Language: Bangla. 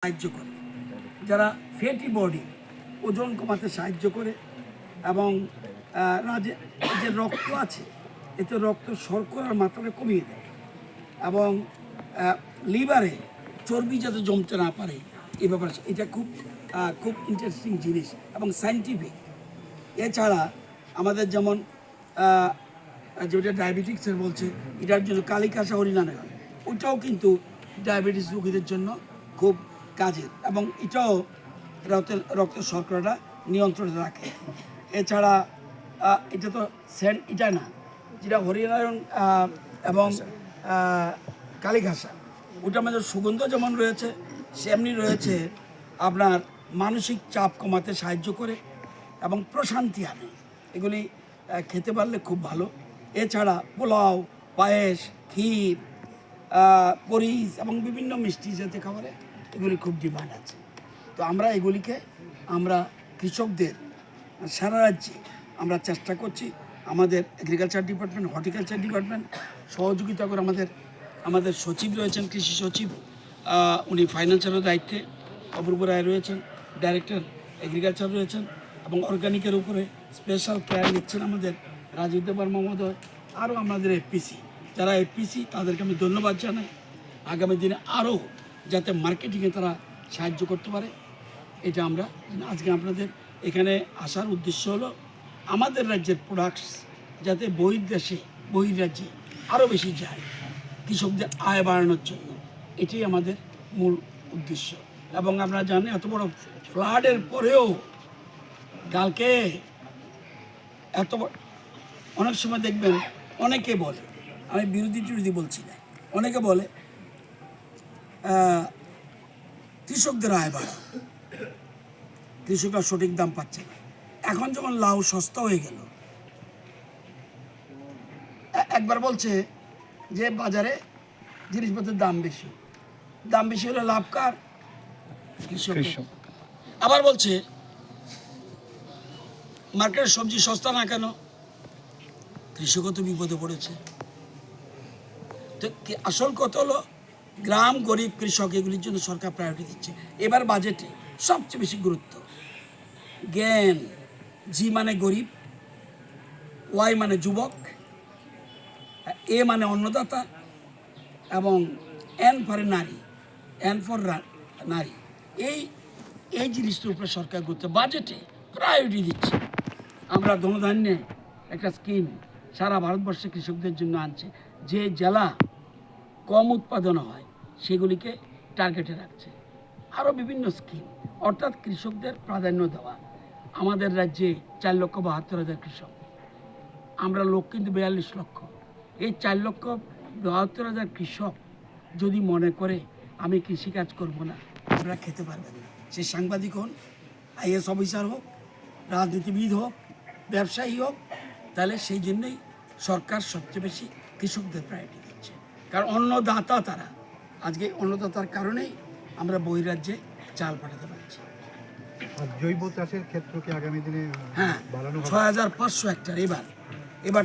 সাহায্য করে, যারা ফ্যাটি বডি ওজন কমাতে সাহায্য করে এবং যে রক্ত আছে এতে রক্ত শর্করার মাত্রাটা কমিয়ে দেয় এবং লিভারে চর্বি যাতে জমতে না পারে এই ব্যাপারে এটা খুব ইন্টারেস্টিং জিনিস এবং সায়েন্টিফিক। এছাড়া আমাদের যেমন যেটা ডায়াবেটিক্সের বলছে এটার জন্য কালিকাশা হরিণানে হয়, ওইটাও কিন্তু ডায়াবেটিস রোগীদের জন্য খুব কাজের এবং এটাও রক্তের শর্করাটা নিয়ন্ত্রণে রাখে। এছাড়া এটা তো এটা না, যেটা হরিনারায়ণ এবং কালীঘাসা ওটার মধ্যে সুগন্ধ যেমন রয়েছে সেমনি রয়েছে আপনার মানসিক চাপ কমাতে সাহায্য করে এবং প্রশান্তি আনে। এগুলি খেতে পারলে খুব ভালো। এছাড়া পোলাও, পায়েস, ক্ষীর, পরিস এবং বিভিন্ন মিষ্টি জাতীয় খাবারে এগুলি খুব ডিমান্ড আছে। তো আমরা এগুলিকে কৃষকদের সারা রাজ্যে আমরা চেষ্টা করছি। আমাদের এগ্রিকালচার ডিপার্টমেন্ট, হর্টিকালচার ডিপার্টমেন্ট সহযোগিতা করে আমাদের সচিব রয়েছেন, কৃষি সচিব, উনি ফাইন্যান্সের দায়িত্বে, অপূর্ব রায় রয়েছেন, ডাইরেক্টর এগ্রিকালচার রয়েছেন এবং অর্গানিকের উপরে স্পেশাল কেয়ার নিচ্ছেন আমাদের রাজীব দেববর্মা মহোদয়। আরও আমাদের এফপিসি, যারা এফপিসি তাদেরকে আমি ধন্যবাদ জানাই। আগামী দিনে আরও যাতে মার্কেটিংয়ে তারা সাহায্য করতে পারে, এটা আমরা আজকে আপনাদের এখানে আসার উদ্দেশ্য হলো আমাদের রাজ্যের প্রোডাক্টস যাতে বহির্রাজ্যে আরও বেশি যায়, কৃষকদের আয় বাড়ানোর জন্য, এটাই আমাদের মূল উদ্দেশ্য। এবং আমরা জানি এত বড় ফ্লাডের পরেও কালকে অনেক সময় দেখবেন অনেকে বলে, আমি বিরোধী বলছি না, অনেকে বলে কৃষকদের আয় বাড়া, কৃষকরা সঠিক দাম পাচ্ছে না। এখন যখন লাউ সস্তা হয়ে গেল, একবার বলছে যে বাজারে জিনিসপত্রের দাম বেশি হলে লাভ কার? কৃষক। আবার বলছে মার্কেটের সবজি সস্তা না কেন? কৃষকও তো বিপদে পড়েছে। তো আসল কথা হলো গ্রাম, গরিব, কৃষক এগুলির জন্য সরকার প্রায়োরিটি দিচ্ছে। এবার বাজেটে সবচেয়ে বেশি গুরুত্ব জ্ঞান, জি মানে গরিব, ওয়াই মানে যুবক, এ মানে অন্নদাতা এবং এন ফর নারী। এই জিনিসটার উপরে সরকার গুরুত্ব বাজেটে প্রায়োরিটি দিচ্ছে। আমরা ধনধান্যে একটা স্কিম সারা ভারতবর্ষে কৃষকদের জন্য আনছে, যে জেলা কম উৎপাদন হয় সেগুলিকে টার্গেটে রাখছে। আরও বিভিন্ন স্কিম, অর্থাৎ কৃষকদের প্রাধান্য দেওয়া। আমাদের রাজ্যে 4,72,000 কৃষক, আমরা লোক কিন্তু 42 লক্ষ। এই 4,72,000 কৃষক যদি মনে করে আমি কৃষিকাজ করব না, আমরা খেতে পারবেন না। সে সাংবাদিক হন, আইএস অফিসার হোক, রাজনীতিবিদ হোক, ব্যবসায়ী হোক, তাহলে সেই জন্যই সরকার সবচেয়ে বেশি কৃষকদের প্রায়োরিটি দিচ্ছে। কারণ অন্নদাতা তারা, আজকে অন্নদাতার কারণেই আমরা বহির্রাজ্যে চাল পাঠাতে পারছি। জৈব চাষের ক্ষেত্র কি আগামী দিনে হ্যাঁ, 6,500 হেক্টর এবার